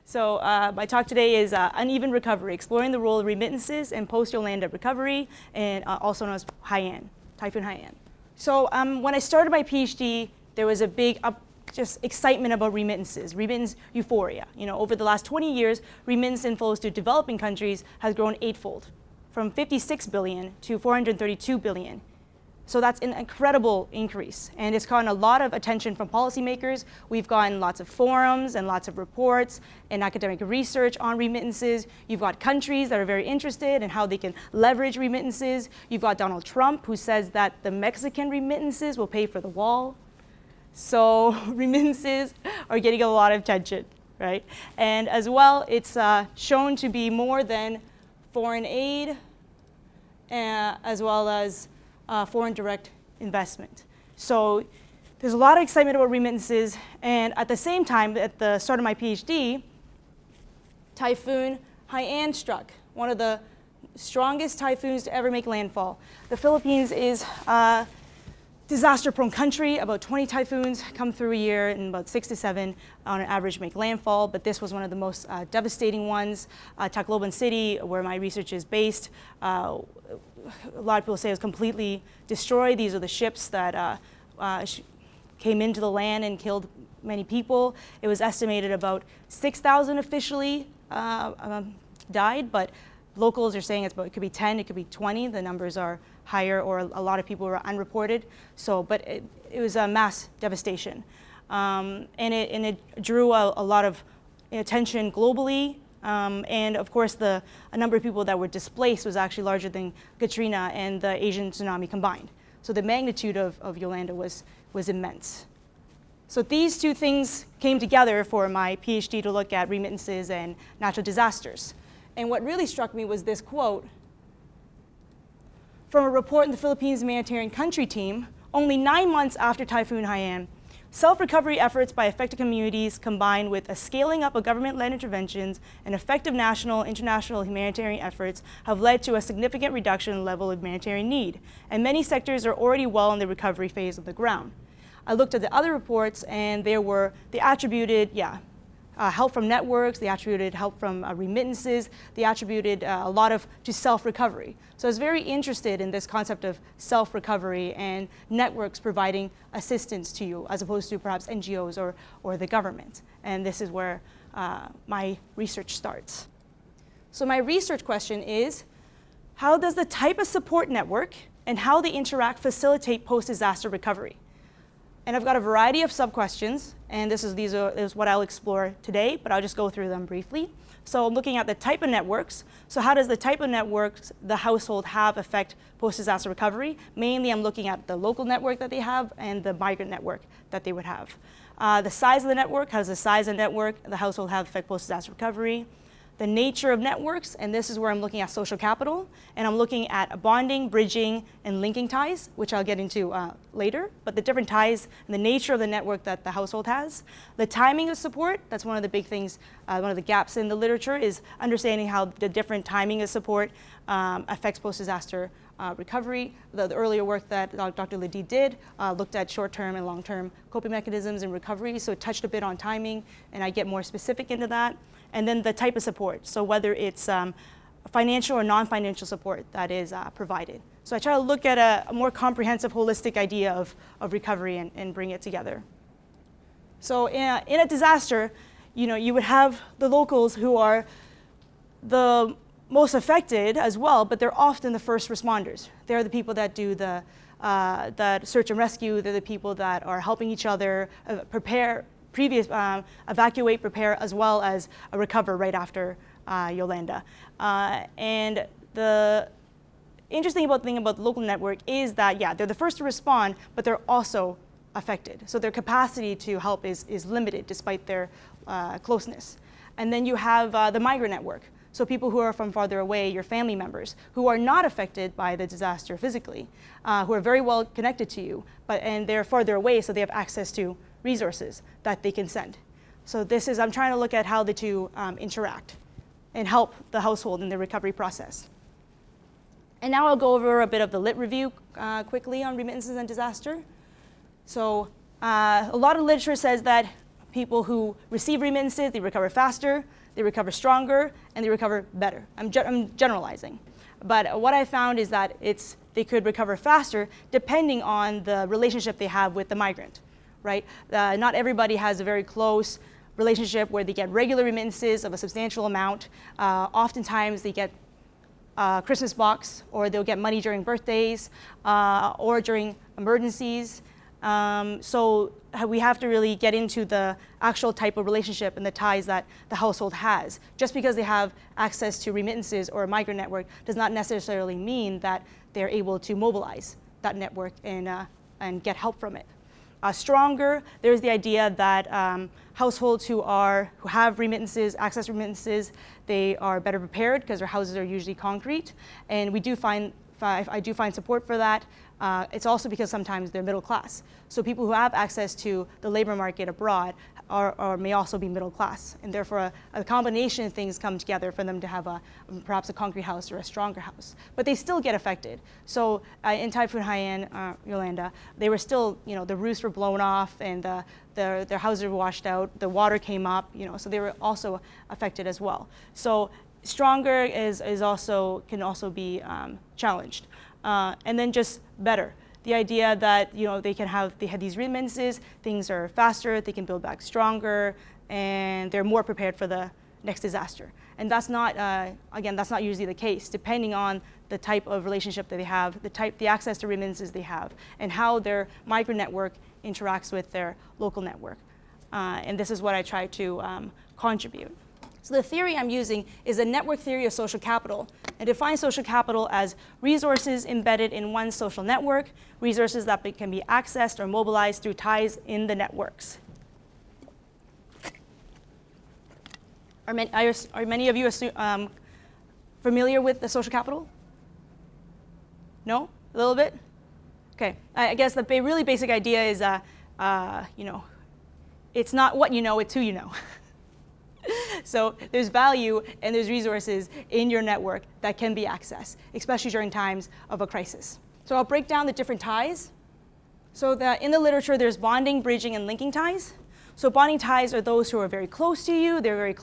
So my talk today is Uneven Recovery, exploring the role of remittances in post-Yolanda recovery, and also known as Typhoon Haiyan. So when I started my PhD, there was a big just excitement about remittances, remittance euphoria. You know, over the last 20 years, remittance inflows to developing countries has grown eightfold, from 56 billion to 432 billion. So that's an incredible increase, and it's gotten a lot of attention from policymakers. We've gotten lots of forums and lots of reports and academic research on remittances. You've got countries that are very interested in how they can leverage remittances. You've got Donald Trump, who says that the Mexican remittances will pay for the wall. So remittances are getting a lot of attention, right? And as well, it's shown to be more than foreign aid, as well as foreign direct investment. So there's a lot of excitement about remittances, and at the same time, at the start of my PhD, Typhoon Haiyan struck, one of the strongest typhoons to ever make landfall. The Philippines is a disaster-prone country. About 20 typhoons come through a year, and about 6 to 7 on an average make landfall, but this was one of the most devastating ones. Tacloban City, where my research is based, a lot of people say it was completely destroyed. These are the ships that came into the land and killed many people. It was estimated about 6,000 officially died, but locals are saying it could be 10, it could be 20. The numbers are higher, or a lot of people were unreported. So, but it was a mass devastation, and it drew a lot of attention globally. And of course, a number of people that were displaced was actually larger than Katrina and the Asian tsunami combined. So the magnitude of Yolanda was immense. So these two things came together for my PhD to look at remittances and natural disasters. And what really struck me was this quote from a report in the Philippines Humanitarian Country Team. Only 9 months after Typhoon Haiyan, self-recovery efforts by affected communities combined with a scaling up of government-led interventions and effective national, international humanitarian efforts have led to a significant reduction in the level of humanitarian need, and many sectors are already well in the recovery phase of the ground. I looked at the other reports, and they attributed, help from networks, they attributed help from remittances, they attributed a lot to self-recovery. So I was very interested in this concept of self-recovery and networks providing assistance to you, as opposed to perhaps NGOs or the government. And this is where my research starts. So my research question is, how does the type of support network and how they interact facilitate post-disaster recovery? And I've got a variety of sub-questions, and this is what I'll explore today, but I'll just go through them briefly. So I'm looking at the type of networks. So how does the type of networks the household have affect post-disaster recovery? Mainly, I'm looking at the local network that they have and the migrant network that they would have. The size of the network, how does the size of the network the household have affect post-disaster recovery? The nature of networks, and this is where I'm looking at social capital, and I'm looking at bonding, bridging, and linking ties, which I'll get into later, but the different ties and the nature of the network that the household has. The timing of support, that's one of the big things, one of the gaps in the literature is understanding how the different timing of support affects post-disaster recovery. The earlier work that Dr. Ladie did looked at short-term and long-term coping mechanisms in recovery, so it touched a bit on timing, and I get more specific into that. And then the type of support, so whether it's financial or non-financial support that is provided. So I try to look at a more comprehensive, holistic idea of recovery and bring it together. So in a disaster, you would have the locals who are the most affected as well, but they're often the first responders. They're the people that do the search and rescue. They're the people that are helping each other evacuate, prepare, as well as recover right after Yolanda. And the interesting thing about the local network is that, they're the first to respond, but they're also affected. So their capacity to help is limited despite their closeness. And then you have the migrant network. So people who are from farther away, your family members, who are not affected by the disaster physically, who are very well connected to you, and they're farther away, so they have access to resources that they can send. So I'm trying to look at how the two interact and help the household in the recovery process. And now I'll go over a bit of the lit review quickly on remittances and disaster. So a lot of literature says that People who receive remittances, they recover faster, they recover stronger, and they recover better. I'm generalizing. But what I found is that they could recover faster depending on the relationship they have with the migrant, right? Not everybody has a very close relationship where they get regular remittances of a substantial amount. Oftentimes they get a Christmas box, or they'll get money during birthdays, or during emergencies. So we have to really get into the actual type of relationship and the ties that the household has. Just because they have access to remittances or a migrant network does not necessarily mean that they're able to mobilize that network and get help from it. Stronger, there's the idea that households who have remittances, access remittances, they are better prepared because their houses are usually concrete, and I do find support for that. It's also because sometimes they're middle class. So people who have access to the labor market abroad may also be middle class, and therefore a combination of things come together for them to have perhaps a concrete house or a stronger house. But they still get affected. So in Typhoon Haiyan, Yolanda, they were still, the roofs were blown off, and their houses were washed out. The water came up, so they were also affected as well. So stronger can also be challenged. And then just better. The idea that they have these remittances, things are faster, they can build back stronger, and they're more prepared for the next disaster. And that's not that's not usually the case, depending on the type of relationship that they have, the access to remittances they have, and how their migrant network interacts with their local network. And this is what I try to contribute. So the theory I'm using is a network theory of social capital, and defines social capital as resources embedded in one social network, resources that can be accessed or mobilized through ties in the networks. Are many of you familiar with the social capital? No? A little bit? Okay. I guess the really basic idea is, it's not what you know, it's who you know. So there's value and there's resources in your network that can be accessed, especially during times of a crisis. So I'll break down the different ties. So in the literature, there's bonding, bridging, and linking ties. So bonding ties are those who are very close to you, they're very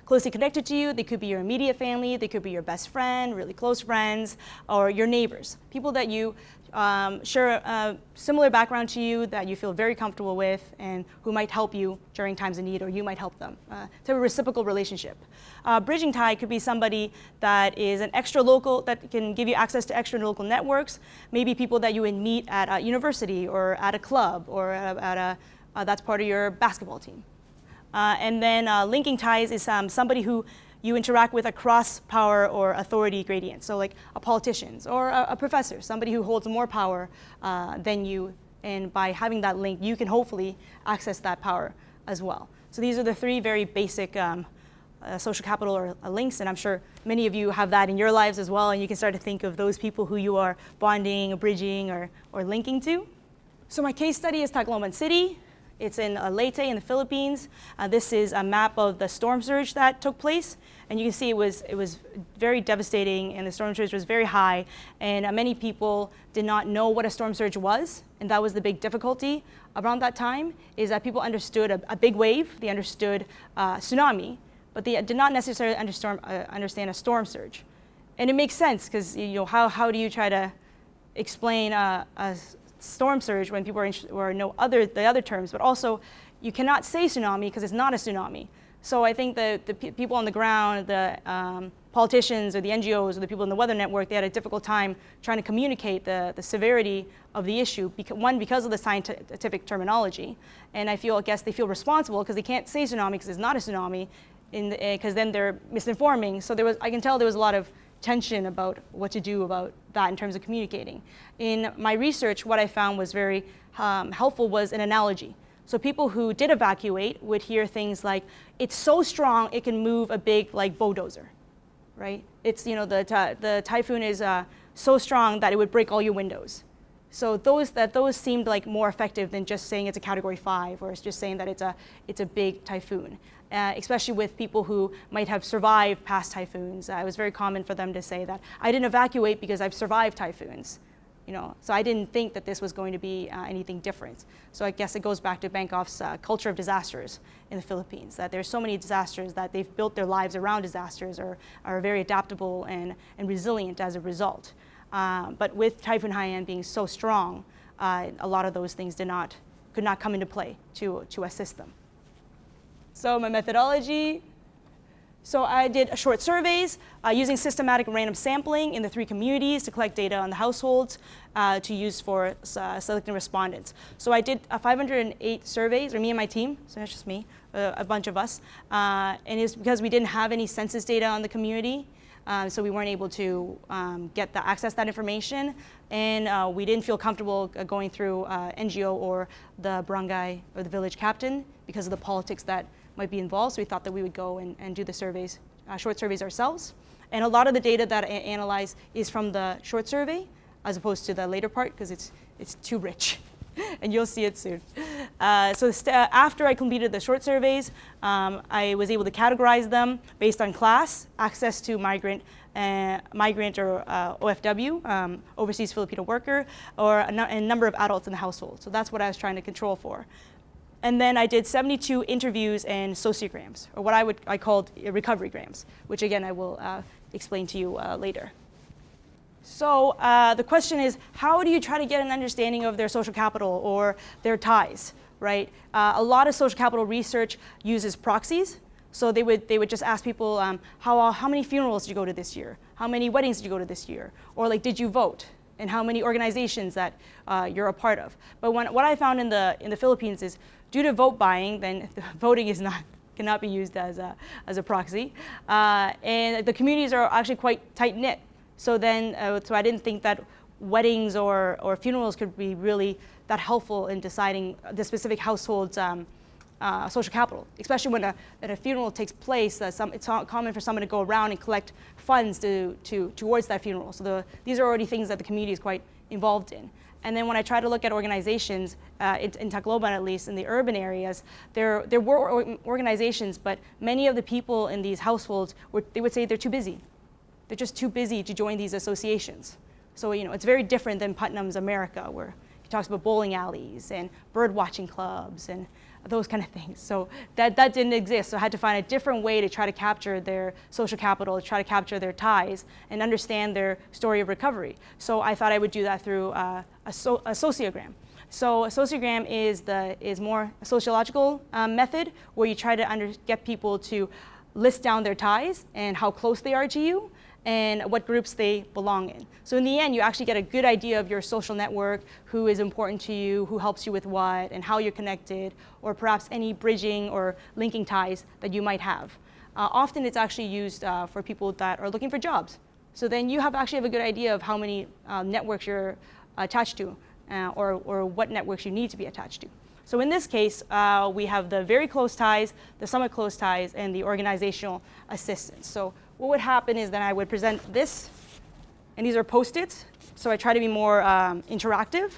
closely connected to you. They could be your immediate family, they could be your best friend, really close friends, or your neighbors, people that you share a similar background to you, that you feel very comfortable with, and who might help you during times of need, or you might help them. It's a reciprocal relationship. Bridging tie could be somebody that is an extra local, that can give you access to extra local networks, maybe people that you would meet at a university or at a club or that's part of your basketball team. And then linking ties is somebody who you interact with across power or authority gradients. So like a politician or a professor, somebody who holds more power than you, and by having that link, you can hopefully access that power as well. So these are the three very basic social capital or links, and I'm sure many of you have that in your lives as well, and you can start to think of those people who you are bonding, bridging, or linking to. So my case study is Tacloban City. It's in Leyte in the Philippines. This is a map of the storm surge that took place, and you can see it was very devastating, and the storm surge was very high, and many people did not know what a storm surge was, and that was the big difficulty around that time, is that people understood a big wave, they understood tsunami, but they did not necessarily understand a storm surge. And it makes sense, because how do you try to explain a storm surge when people know the other terms, but also you cannot say tsunami because it's not a tsunami. So I think the people on the ground, the politicians or the NGOs or the people in the weather network, they had a difficult time trying to communicate the severity of the issue, because of the scientific terminology. And I guess they feel responsible because they can't say tsunami because it's not a tsunami, because then they're misinforming. So I can tell there was a lot of tension about what to do about that in terms of communicating. In my research, what I found was very helpful was an analogy. So people who did evacuate would hear things like, it's so strong it can move a big bulldozer, right? It's, the typhoon is so strong that it would break all your windows. So those seemed like more effective than just saying it's a Category 5, or it's just saying that it's a big typhoon. Especially with people who might have survived past typhoons. It was very common for them to say that I didn't evacuate because I've survived typhoons. So I didn't think that this was going to be anything different. So I guess it goes back to Bangkok's culture of disasters in the Philippines, that there's so many disasters that they've built their lives around disasters, or are very adaptable and resilient as a result. But with Typhoon Haiyan being so strong, a lot of those things could not come into play to assist them. So my methodology. So I did short surveys using systematic random sampling in the 3 communities to collect data on the households to use for selecting respondents. So I did 508 surveys, or me and my team, so not just me, a bunch of us. And it's because we didn't have any census data on the community, so we weren't able to access that information. And we didn't feel comfortable going through NGO or the barangay or the village captain because of the politics that might be involved, so we thought that we would go and do the surveys, short surveys ourselves. And a lot of the data that I analyze is from the short survey, as opposed to the later part, because it's too rich, and you'll see it soon. After I completed the short surveys, I was able to categorize them based on class, access to migrant or OFW, overseas Filipino worker, or a number of adults in the household. So that's what I was trying to control for. And then I did 72 interviews and sociograms, or what I called recovery grams, which again I will explain to you later. So the question is, how do you try to get an understanding of their social capital or their ties, right? A lot of social capital research uses proxies. So they would just ask people, how many funerals did you go to this year? How many weddings did you go to this year? Or like, did you vote? And how many organizations that you're a part of. But what I found in the Philippines is, due to vote buying, then voting cannot be used as a proxy, and the communities are actually quite tight knit. So then, so I didn't think that weddings or funerals could be really that helpful in deciding the specific household's social capital, especially when a funeral takes place. It's common for someone to go around and collect funds towards that funeral. So these are already things that the community is quite involved in. And then when I try to look at organizations, in Tacloban at least, in the urban areas, there were organizations, but many of the people in these households, they would say they're too busy. They're just too busy to join these associations. So it's very different than Putnam's America, where he talks about bowling alleys and bird watching clubs and those kind of things. So that didn't exist. So I had to find a different way to try to capture their social capital, to try to capture their ties, and understand their story of recovery. So I thought I would do that through a sociogram. So a sociogram is more a sociological method where you try to get people to list down their ties and how close they are to you, and what groups they belong in. So in the end, you actually get a good idea of your social network, who is important to you, who helps you with what, and how you're connected, or perhaps any bridging or linking ties that you might have. Often it's actually used for people that are looking for jobs. So then you actually have a good idea of how many networks you're attached to, or what networks you need to be attached to. So in this case, we have the very close ties, the somewhat close ties, and the organizational assistance. So what would happen is that I would present this, and these are Post-its. So I try to be more interactive,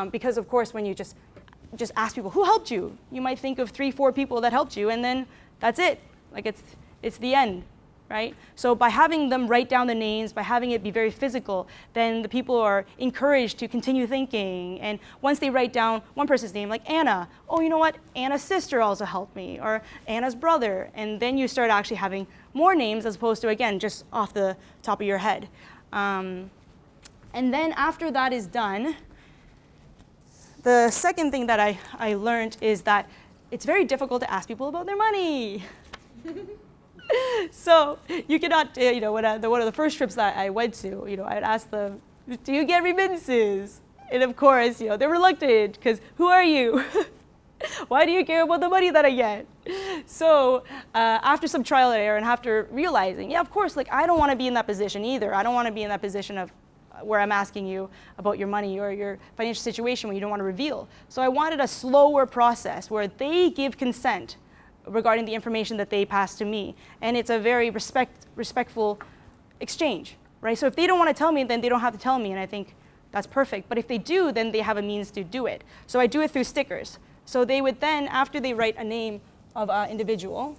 because of course when you just ask people, who helped you? You might think of 3-4 people that helped you, and then that's it. Like it's the end, right? So by having them write down the names, by having it be very physical, then the people are encouraged to continue thinking. And once they write down one person's name, like Anna, oh, you know what? Anna's sister also helped me, or Anna's brother. And then you start actually having more names as opposed to, again, just off the top of your head. And then after that is done, the second thing that I learned is that it's very difficult to ask people about their money. So you cannot, one of the first trips that I went to, I'd ask them, do you get remittances? And of course, they're reluctant, because who are you? Why do you care about the money that I get? So after some trial and error, and after realizing, yeah, of course, like I don't want to be in that position either. I don't want to be in that position of where I'm asking you about your money or your financial situation where you don't want to reveal. So I wanted a slower process where they give consent regarding the information that they pass to me. And it's a very respectful exchange, right? So if they don't want to tell me, then they don't have to tell me, and I think that's perfect. But if they do, then they have a means to do it. So I do it through stickers. So they would then, after they write a name of an individual,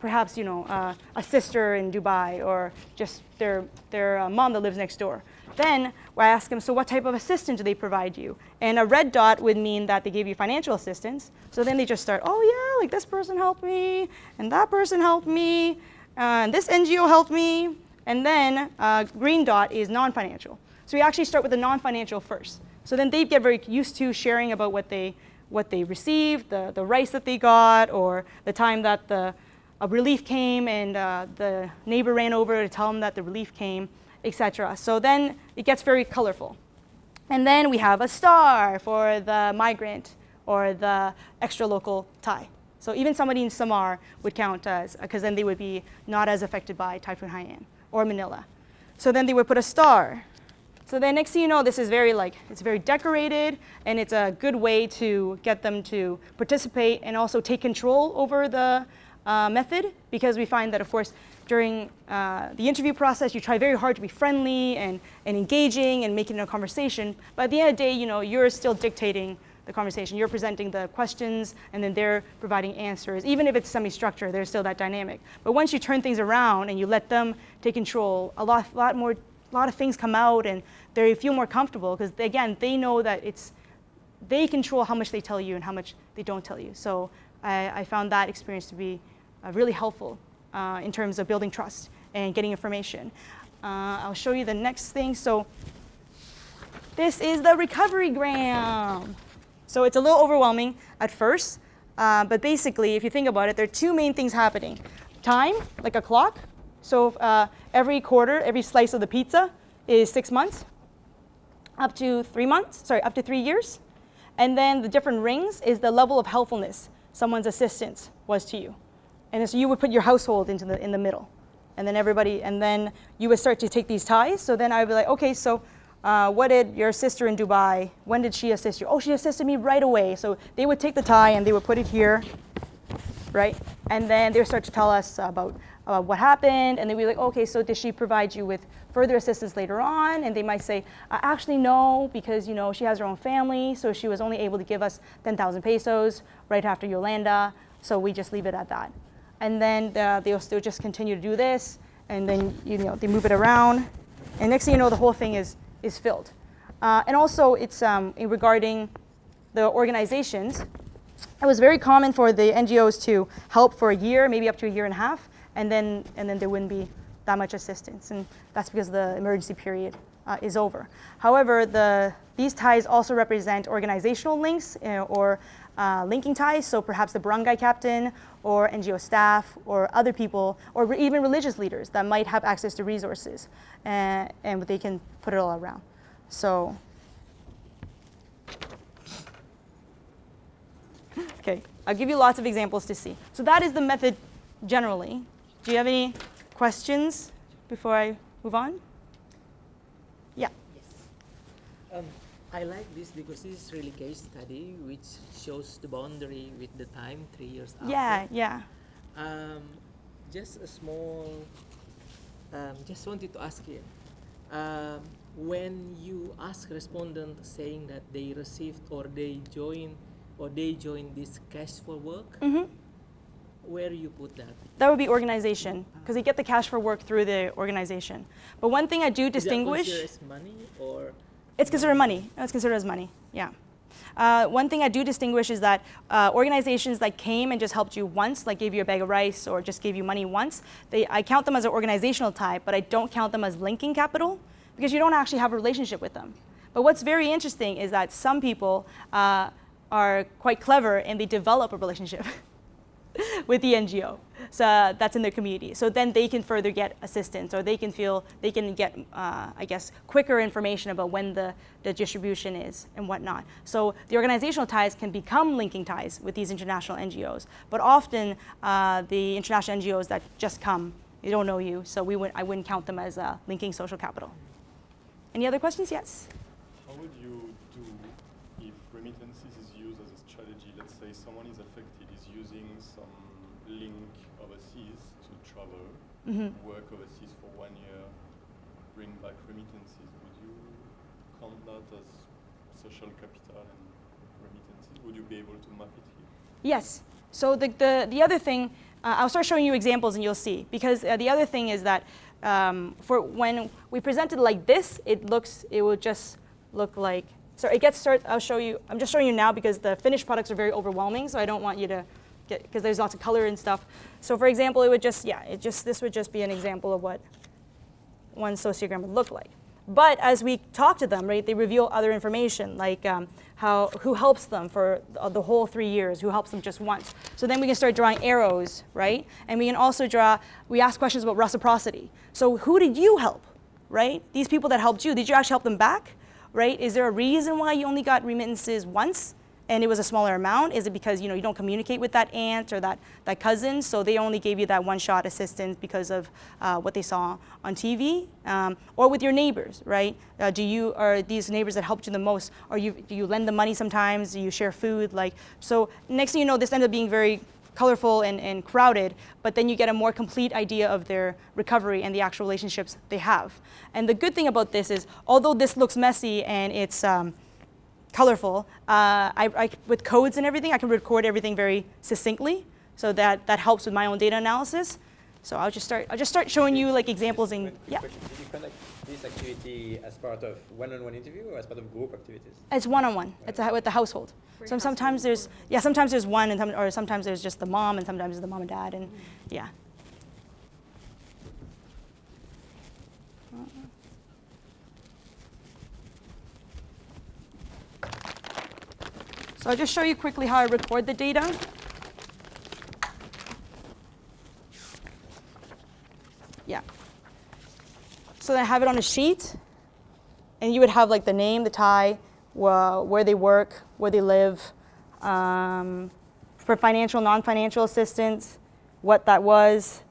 perhaps a sister in Dubai, or just their mom that lives next door, Then I ask them, so what type of assistance do they provide you? And a red dot would mean that they gave you financial assistance. So then they just start, oh yeah, like this person helped me, and that person helped me, and this NGO helped me. And then green dot is non-financial. So we actually start with the non-financial first. So then they get very used to sharing about what they received, the rice that they got, or the time that a relief came and the neighbor ran over to tell them that the relief came, etc. So then it gets very colorful. And then we have a star for the migrant or the extra local Thai. So even somebody in Samar would count as, because then they would be not as affected by Typhoon Haiyan or Manila. So then they would put a star. So then next thing you know, this is very it's very decorated, and it's a good way to get them to participate and also take control over the method, because we find that, of course, during the interview process, you try very hard to be friendly and engaging and making it a conversation. But at the end of the day, you're still dictating the conversation. You're presenting the questions, and then they're providing answers. Even if it's semi-structured, there's still that dynamic. But once you turn things around and you let them take control, a lot of things come out, and they feel more comfortable, because again, they know that they control how much they tell you and how much they don't tell you. So I found that experience to be really helpful in terms of building trust and getting information. I'll show you the next thing. So this is the recovery gram. So it's a little overwhelming at first, but basically, if you think about it, there are two main things happening. Time, like a clock. So every quarter, every slice of the pizza is 6 months, up to 3 years. And then the different rings is the level of helpfulness someone's assistance was to you. And then so you would put your household in the middle. And then you would start to take these ties. So then I would be like, okay, so what did your sister in Dubai, when did she assist you? Oh, she assisted me right away. So they would take the tie and they would put it here, right? And then they would start to tell us about what happened, and then we're like, okay, so did she provide you with further assistance later on? And they might say, actually no, because she has her own family, so she was only able to give us 10,000 pesos right after Yolanda, so we just leave it at that. And then they'll still just continue to do this, and then they move it around, and next thing you know, the whole thing is filled. And also, it's regarding the organizations. It was very common for the NGOs to help for a year, maybe up to a year and a half, and then there wouldn't be that much assistance, and that's because the emergency period is over. However, these ties also represent organizational links or linking ties, so perhaps the barangay captain or NGO staff or other people, or even religious leaders that might have access to resources, and they can put it all around. So, okay, I'll give you lots of examples to see. So that is the method generally. Do you have any questions before I move on? Yeah. Yes. I like this because this is really case study which shows the boundary with the time 3 years after. Yeah. Just a small, just wanted to ask you, when you ask respondent saying that they received or they join this cash for work, where do you put that? That would be organization, because they get the cash for work through the organization. But one thing I do distinguish. Is that considered as money or? It's considered money. It's considered as money. Yeah. One thing I do distinguish is that organizations that came and just helped you once, like gave you a bag of rice or just gave you money once, I count them as an organizational type, but I don't count them as linking capital, because you don't actually have a relationship with them. But what's very interesting is that some people are quite clever and they develop a relationship with the NGO, so that's in their community. So then they can further get assistance, or they can get, I guess, quicker information about when the distribution is and whatnot. So the organizational ties can become linking ties with these international NGOs, but often the international NGOs that just come, they don't know you, so I wouldn't count them as linking social capital. Any other questions? Yes? How would you do if remittances is used as a strategy? Let's say someone is affected, is using some link overseas to travel, work overseas for 1 year, bring back remittances. Would you count that as social capital and remittances? Would you be able to map it here? Yes. So the other thing I'll start showing you examples and you'll see. Because the other thing is that for when we present it like this, it will just look like, so it gets started, I'll show you, I'm just showing you now because the finished products are very overwhelming, so I don't want you to get, because there's lots of color and stuff. So for example, it would just, this would just be an example of what one sociogram would look like. But as we talk to them, right, they reveal other information, like who helps them for the whole 3 years, who helps them just once. So then we can start drawing arrows, right? And we can also we ask questions about reciprocity. So who did you help, right? These people that helped you, did you actually help them back, right? Is there a reason why you only got remittances once and it was a smaller amount? Is it because you don't communicate with that aunt or that cousin, so they only gave you that one-shot assistance because of what they saw on TV? Or with your neighbors, right? Are these neighbors that helped you the most, or do you lend them money sometimes? Do you share food? So next thing you know, this ends up being very colorful and crowded, but then you get a more complete idea of their recovery and the actual relationships they have. And the good thing about this is, although this looks messy and it's colorful, with codes and everything, I can record everything very succinctly, so that helps with my own data analysis. So I'll just start showing you like examples in, yeah. Did you conduct this activity as part of one-on-one interview or as part of group activities? It's one-on-one. It's with the household. So sometimes there's one, or sometimes there's just the mom, and sometimes it's the mom and dad, and yeah. So I'll just show you quickly how I record the data. Yeah. So then I have it on a sheet, and you would have like the name, the Thai, where they work, where they live, for financial, non-financial assistance, what that was,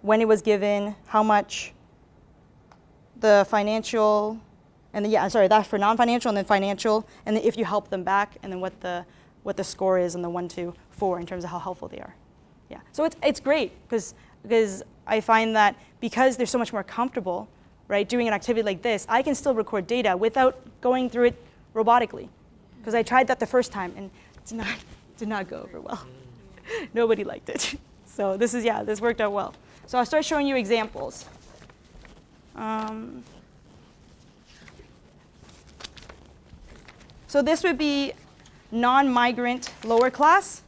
when it was given, how much, the financial, and then, that's for non-financial, and then financial, and then if you help them back, and then what the score is on the 1 to 4 in terms of how helpful they are. Yeah. So it's great because I find that because they're so much more comfortable, right, doing an activity like this, I can still record data without going through it robotically. Because I tried that the first time and it did not go over well. Nobody liked it. So this worked out well. So I'll start showing you examples. So this would be non-migrant lower class.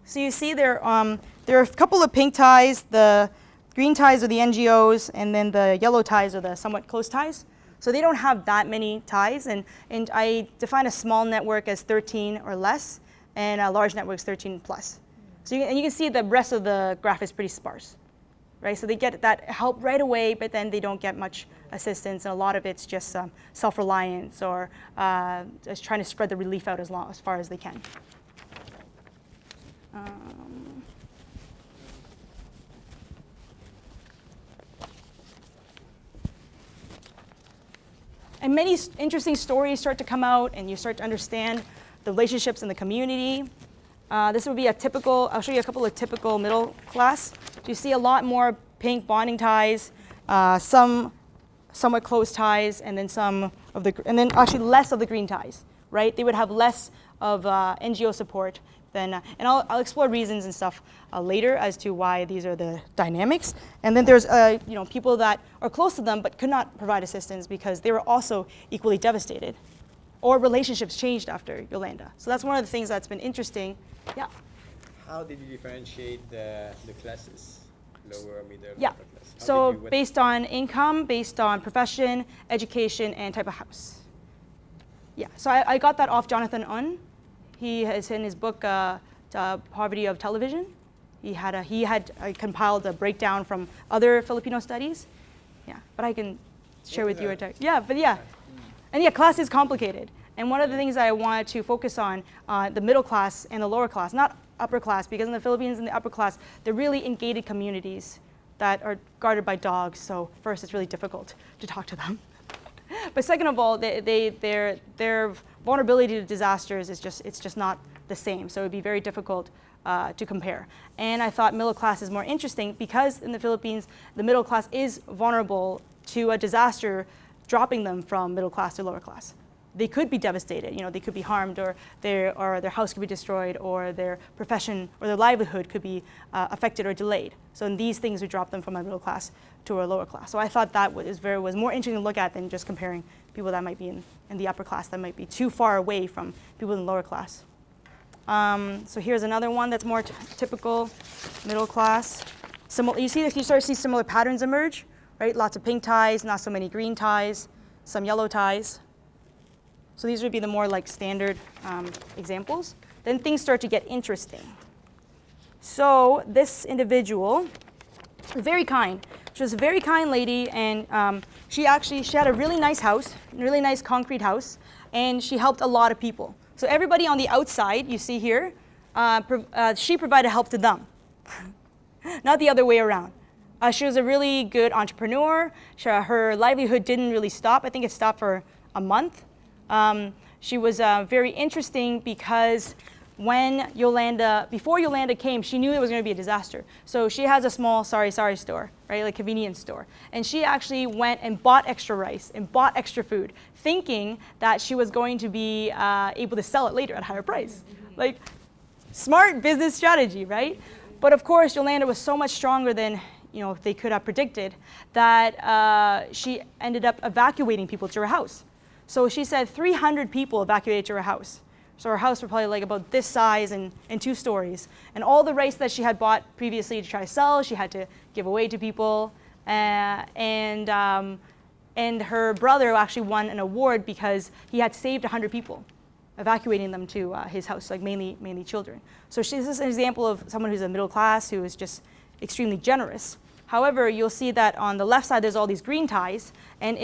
So you see there are a couple of pink ties. The green ties are the NGOs, and then the yellow ties are the somewhat close ties. So they don't have that many ties, and I define a small network as 13 or less, and a large network is 13 plus. So you can see the rest of the graph is pretty sparse, right? So they get that help right away, but then they don't get much assistance, and a lot of it's just self-reliance or just trying to spread the relief out as far as they can. And many interesting stories start to come out, and you start to understand the relationships in the community. This would be I'll show you a couple of typical middle class. So you see a lot more pink bonding ties, some somewhat close ties, and then actually less of the green ties, right? They would have less of NGO support than, and I'll explore reasons and stuff later as to why these are the dynamics. And then there's people that are close to them but could not provide assistance because they were also equally devastated, or relationships changed after Yolanda. So that's one of the things that's been interesting. Yeah. How did you differentiate the classes, lower, middle, yeah. upper class? So based on income, based on profession, education, and type of house. Yeah. So I got that off Jonathan Un. He has in his book Poverty of Television. He had compiled a breakdown from other Filipino studies. Yeah. But I can share with you. Yeah. But yeah. And yeah, class is complicated. And one of the things I wanted to focus on, the middle class and the lower class, not upper class, because in the Philippines, in the upper class, they're really in gated communities that are guarded by dogs. So first, it's really difficult to talk to them. But second of all, their vulnerability to disasters it's just not the same. So it would be very difficult to compare. And I thought middle class is more interesting because in the Philippines, the middle class is vulnerable to a disaster dropping them from middle class to lower class. they could be devastated. You know, they could be harmed, or their house could be destroyed, or their profession or their livelihood could be affected or delayed. So in these things would drop them from a middle class to a lower class. So I thought that was more interesting to look at than just comparing people that might be in the upper class that might be too far away from people in the lower class. So here's another one that's more typical middle class. You start to see similar patterns emerge, right? Lots of pink ties, not so many green ties, some yellow ties. So these would be the more like standard examples. Then things start to get interesting. So this individual was very kind. She was a very kind lady, and she had a really nice house, a really nice concrete house, and she helped a lot of people. So everybody on the outside, you see here, she provided help to them. Not the other way around. She was a really good entrepreneur. Her livelihood didn't really stop. I think it stopped for a month. She was very interesting because before Yolanda came, she knew it was going to be a disaster. So she has a small sorry store, right, like convenience store. And she actually went and bought extra rice and bought extra food, thinking that she was going to be able to sell it later at a higher price. Like, smart business strategy, right? But of course, Yolanda was so much stronger than they could have predicted that she ended up evacuating people to her house. So she said 300 people evacuated to her house. So her house was probably like about this size and 2 stories. And all the rice that she had bought previously to try to sell, she had to give away to people. And her brother actually won an award because he had saved 100 people, evacuating them to his house, like mainly children. So this is an example of someone who's a middle class who is just extremely generous. However, you'll see that on the left side there's all these green ties, and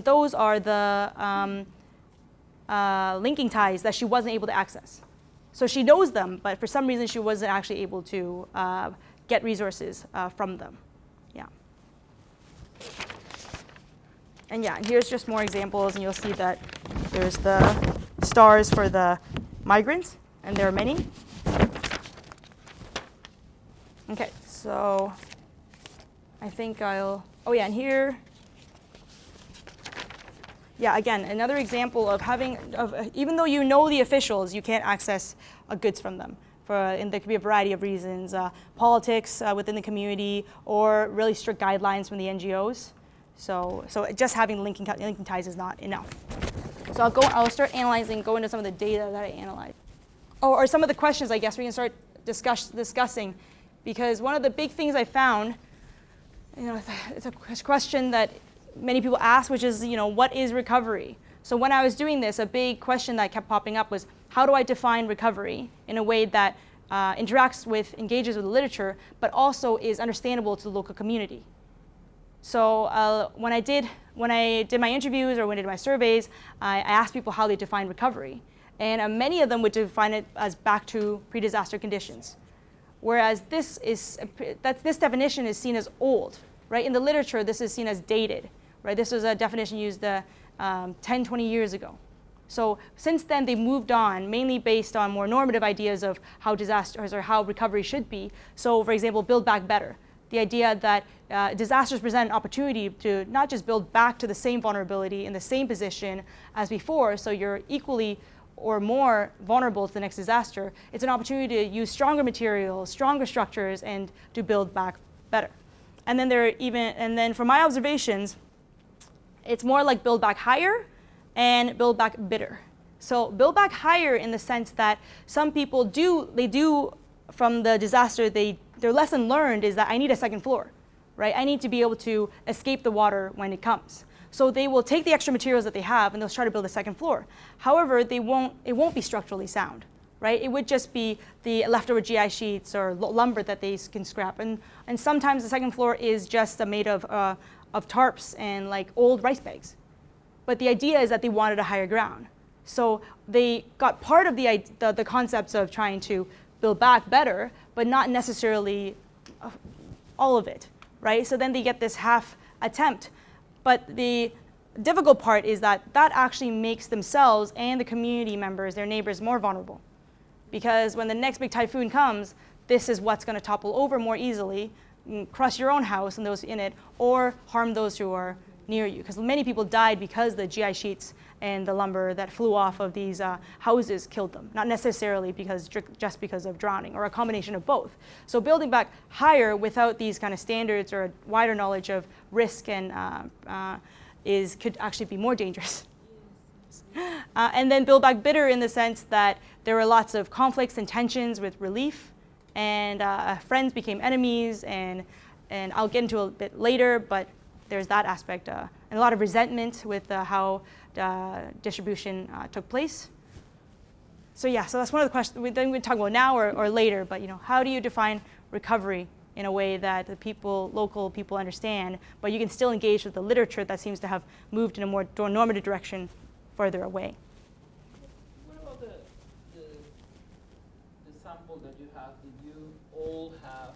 those are the linking ties that she wasn't able to access. So she knows them, but for some reason she wasn't actually able to get resources from them. Yeah. And yeah, here's just more examples, and you'll see that there's the stars for the migrants, and there are many. Okay, so I think and here, yeah, again, another example of even though you know the officials, you can't access goods from them. And there could be a variety of reasons, politics within the community, or really strict guidelines from the NGOs. So just having linking ties is not enough. So I'll start analyzing, go into some of the data that I analyzed. Or some of the questions, I guess, we can start discussing. Because one of the big things I found, it's a question that many people ask, which is, what is recovery? So when I was doing this, a big question that kept popping up was, how do I define recovery in a way that engages with the literature, but also is understandable to the local community? So when I did my interviews or when I did my surveys, I asked people how they define recovery. And many of them would define it as back to pre-disaster conditions. Whereas this definition is seen as old, right? In the literature, this is seen as dated, right? This was a definition used 10, 20 years ago. So since then, they've moved on, mainly based on more normative ideas of how disasters or how recovery should be. So for example, build back better. The idea that disasters present an opportunity to not just build back to the same vulnerability in the same position as before, so you're equally or more vulnerable to the next disaster. It's an opportunity to use stronger materials, stronger structures, and to build back better. And then from my observations, it's more like build back higher and build back better. So build back higher in the sense that some people do from the disaster, their lesson learned is that I need a second floor, right? I need to be able to escape the water when it comes. So they will take the extra materials that they have and they'll try to build a second floor. However, it won't be structurally sound, right? It would just be the leftover GI sheets or lumber that they can scrap. And sometimes the second floor is just made of tarps and like old rice bags. But the idea is that they wanted a higher ground. So they got part of the concepts of trying to build back better, but not necessarily all of it, right? So then they get this half attempt. But the difficult part is that actually makes themselves and the community members, their neighbors, more vulnerable. Because when the next big typhoon comes, this is what's going to topple over more easily, crush your own house and those in it, or harm those who are near you, because many people died because the GI sheets and the lumber that flew off of these houses killed them, not necessarily just because of drowning, or a combination of both. So building back higher without these kind of standards or a wider knowledge of risk and could actually be more dangerous. And then build back better in the sense that there were lots of conflicts and tensions with relief, and friends became enemies, and I'll get into a bit later, but there's that aspect, and a lot of resentment with how distribution took place. So yeah, so that's one of the questions we talk about now or later, but how do you define recovery in a way that the local people understand, but you can still engage with the literature that seems to have moved in a more normative direction further away. What about the sample that you have? Did you all have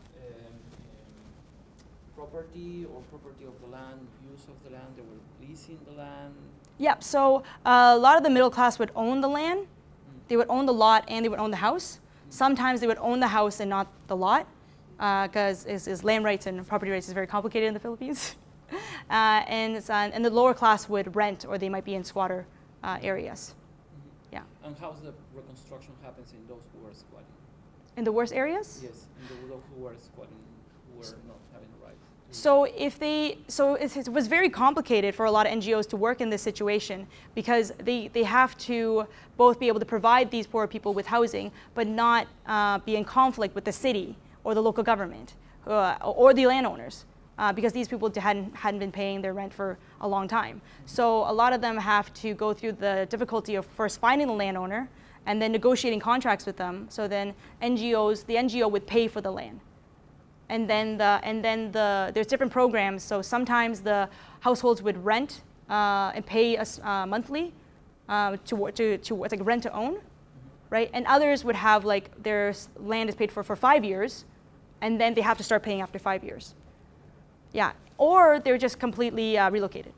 property or property of the land, use of the land? They were leasing the land? Yep, so a lot of the middle class would own the land. They would own the lot and they would own the house. Sometimes they would own the house and not the lot, because land rights and property rights is very complicated in the Philippines. And the lower class would rent, or they might be in squatter areas. Yeah. And how's the reconstruction happens in those who are squatting? In the worst areas? Yes, in those who are squatting, who are not having rights. It was very complicated for a lot of NGOs to work in this situation, because they have to both be able to provide these poor people with housing, but not be in conflict with the city or the local government or the landowners. Because these people hadn't been paying their rent for a long time. So a lot of them have to go through the difficulty of first finding the landowner and then negotiating contracts with them. So then the NGO would pay for the land. And then there's different programs. So sometimes the households would rent and pay us monthly to like rent to own, right? And others would have their land is paid for 5 years, and then they have to start paying after 5 years. Yeah, or they're just completely relocated.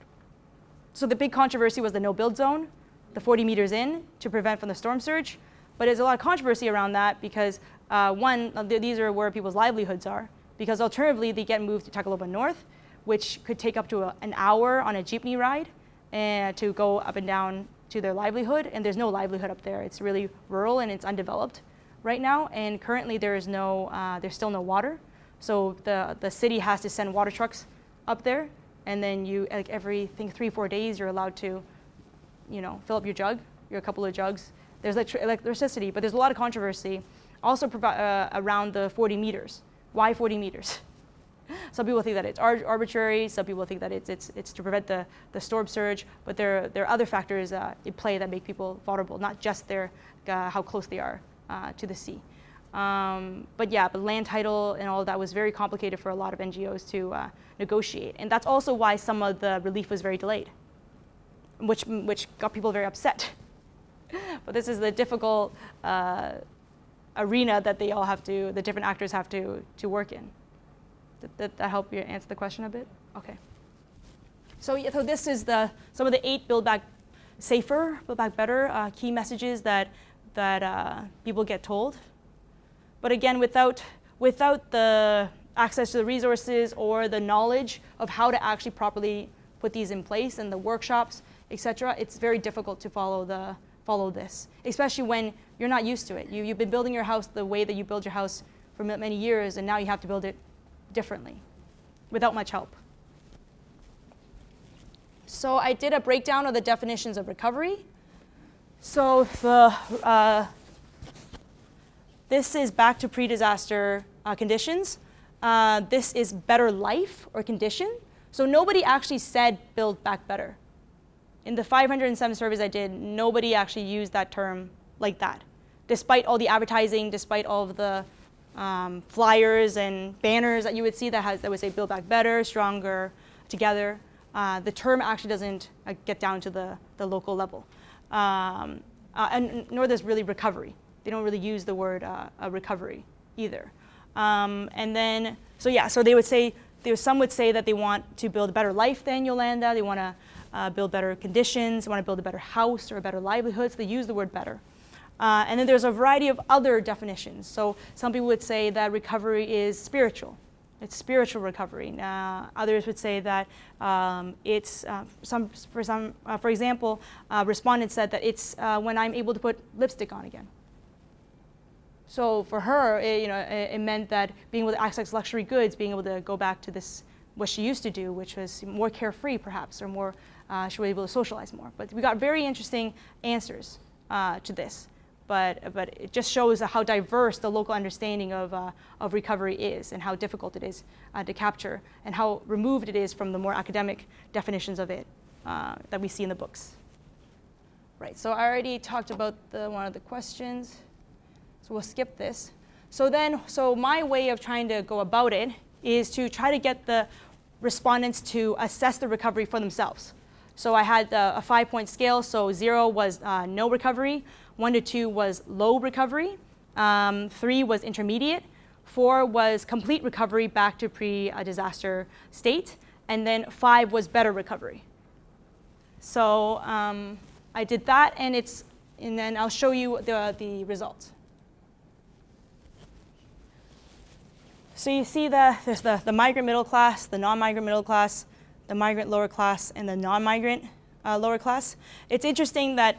So the big controversy was the no-build zone, the 40 meters in to prevent from the storm surge. But there's a lot of controversy around that because these are where people's livelihoods are. Because alternatively, they get moved to Tacloban North, which could take up to an hour on a jeepney ride and to go up and down to their livelihood. And there's no livelihood up there. It's really rural and it's undeveloped right now. And currently there's still no water. So the city has to send water trucks up there, and then every 3-4 days you're allowed to, fill up your couple of jugs. There's electricity, but there's a lot of controversy also around the 40 meters. Why 40 meters? Some people think that it's arbitrary. Some people think that it's to prevent the storm surge. But there are other factors in play that make people vulnerable, not just how close they are to the sea. But land title and all of that was very complicated for a lot of NGOs to negotiate. And that's also why some of the relief was very delayed, which got people very upset. But this is the difficult arena that the different actors have to work in. Did that help you answer the question a bit? Okay. So this is some of the 8 Build Back Safer, Build Back Better key messages that people get told. But again, without the access to the resources or the knowledge of how to actually properly put these in place and the workshops, etc., it's very difficult to follow this, especially when you're not used to it. You've been building your house the way that you build your house for many years, and now you have to build it differently without much help. So I did a breakdown of the definitions of recovery. So this is back to pre-disaster conditions. This is better life or condition. So nobody actually said build back better. In the 507 surveys I did, nobody actually used that term like that. Despite all the advertising, despite all of the flyers and banners that you would see that would say build back better, stronger, together, the term actually doesn't get down to the local level. And nor does really recovery. They don't really use the word recovery either. So they would say, some would say that they want to build a better life than Yolanda. They want to build better conditions. They want to build a better house or a better livelihood. So they use the word better. And then there's a variety of other definitions. So some people would say that recovery is spiritual. it's spiritual recovery. Others would say that it's for example, respondents said that it's when I'm able to put lipstick on again. So for her, it meant that being able to access luxury goods, being able to go back to this, what she used to do, which was more carefree perhaps, or more, she was able to socialize more. But we got very interesting answers to this. But it just shows how diverse the local understanding of recovery is, and how difficult it is to capture, and how removed it is from the more academic definitions of it that we see in the books. Right, so I already talked about one of the questions. So we'll skip this. So my way of trying to go about it is to try to get the respondents to assess the recovery for themselves. So I had a 5-point scale. So 0 was no recovery, 1 to 2 was low recovery, 3 was intermediate, 4 was complete recovery back to pre-disaster state, and then 5 was better recovery. So I did that, and then I'll show you the results. So you see there's the migrant middle class, the non-migrant middle class, the migrant lower class, and the non-migrant lower class. It's interesting that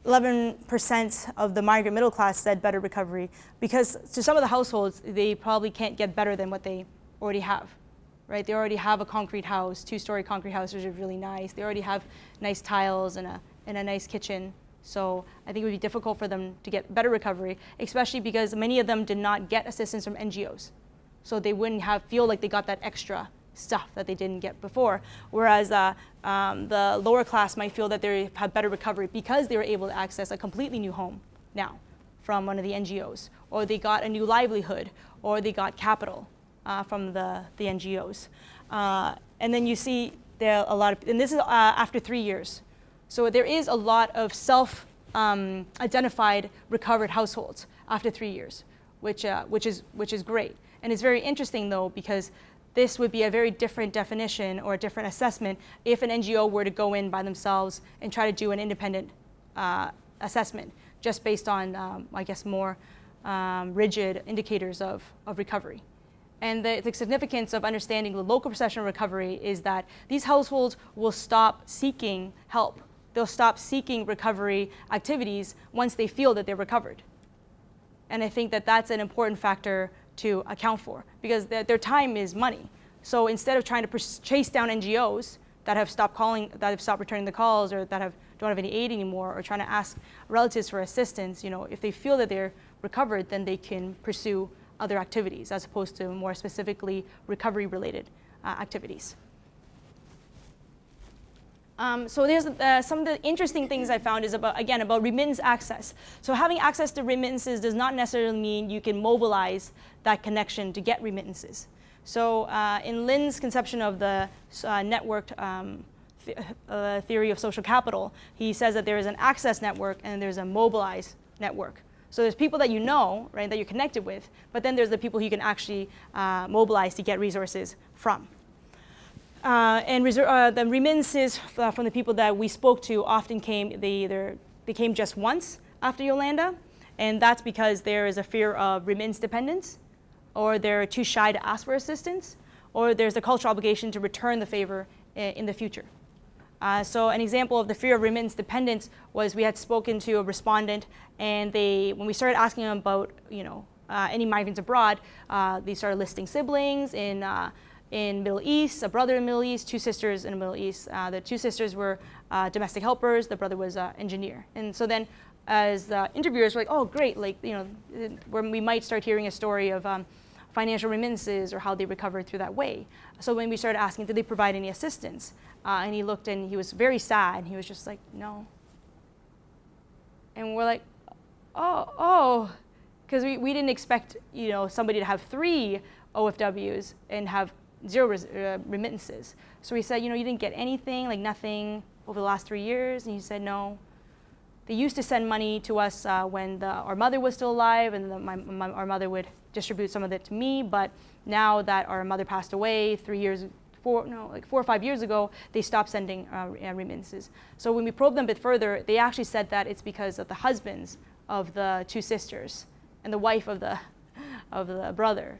11% of the migrant middle class said better recovery, because to some of the households, they probably can't get better than what they already have, right? They already have a concrete house, 2-story concrete house, which is really nice. They already have nice tiles and a nice kitchen. So I think it would be difficult for them to get better recovery, especially because many of them did not get assistance from NGOs. So they wouldn't feel like they got that extra stuff that they didn't get before. Whereas the lower class might feel that they have better recovery because they were able to access a completely new home now from one of the NGOs, or they got a new livelihood, or they got capital from the NGOs. And then you see there a lot of, and this is after 3 years. So there is a lot of self-identified recovered households after 3 years, which is great. And it's very interesting though, because this would be a very different definition or a different assessment if an NGO were to go in by themselves and try to do an independent assessment, just based on, I guess, more rigid indicators of recovery. And the significance of understanding the local perception of recovery is that these households will stop seeking help. They'll stop seeking recovery activities once they feel that they're recovered. And I think that that's an important factor to account for, because their time is money. So instead of trying to chase down NGOs that have stopped calling, that have stopped returning the calls, or that don't have any aid anymore, or trying to ask relatives for assistance, if they feel that they're recovered, then they can pursue other activities as opposed to more specifically recovery-related activities. So there's some of the interesting things I found is about remittance access. So having access to remittances does not necessarily mean you can mobilize that connection to get remittances. So in Lin's conception of the networked theory of social capital, he says that there is an access network and there's a mobilized network. So there's people that you know, right, that you're connected with, but then there's the people you can actually mobilize to get resources from. And the remittances from the people that we spoke to often came, they came just once after Yolanda, and that's because there is a fear of remittance dependence, or they're too shy to ask for assistance, or there's a cultural obligation to return the favor in the future. So an example of the fear of remittance dependence was we had spoken to a respondent, and when we started asking them about any migrants abroad, they started listing siblings in Middle East, a brother in Middle East, 2 sisters in the Middle East. The 2 sisters were domestic helpers, the brother was an engineer. And so then as the interviewers were like, oh great, where we might start hearing a story of financial remittances or how they recovered through that way. So when we started asking, did they provide any assistance? And he looked and he was very sad, and he was just like, no. And we're like, oh, because we didn't expect somebody to have 3 OFWs and have 0 remittances. So we said, you didn't get anything, like nothing over the last 3 years? And he said, no. They used to send money to us when our mother was still alive, and our mother would distribute some of it to me, but now that our mother passed away 4 or 5 years ago, they stopped sending remittances. So when we probed them a bit further, they actually said that it's because of the husbands of the 2 sisters and the wife of the brother.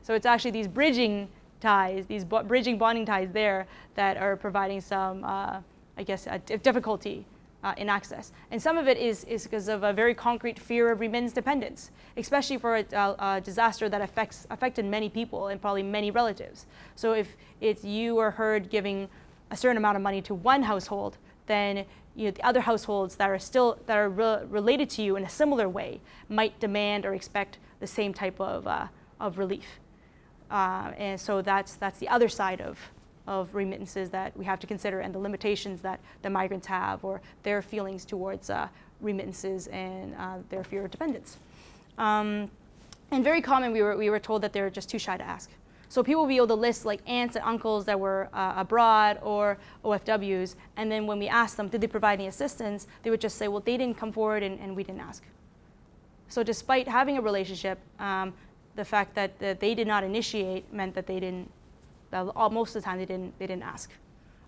So it's actually these bridging ties, these bridging bonding ties there that are providing some, I guess, difficulty in access. And some of it is because of a very concrete fear of remittance dependence, especially for a disaster that affected many people and probably many relatives. So if it's you or her giving a certain amount of money to one household, then the other households that are related to you in a similar way might demand or expect the same type of relief. And so that's the other side of remittances that we have to consider, and the limitations that the migrants have, or their feelings towards remittances and their fear of dependence. And very common, we were told that they're just too shy to ask. So people will be able to list like aunts and uncles that were abroad or OFWs, and then when we asked them, did they provide any assistance, they would just say, well, they didn't come forward and we didn't ask. So despite having a relationship, the fact that they did not initiate meant that they didn't, most of the time they didn't ask.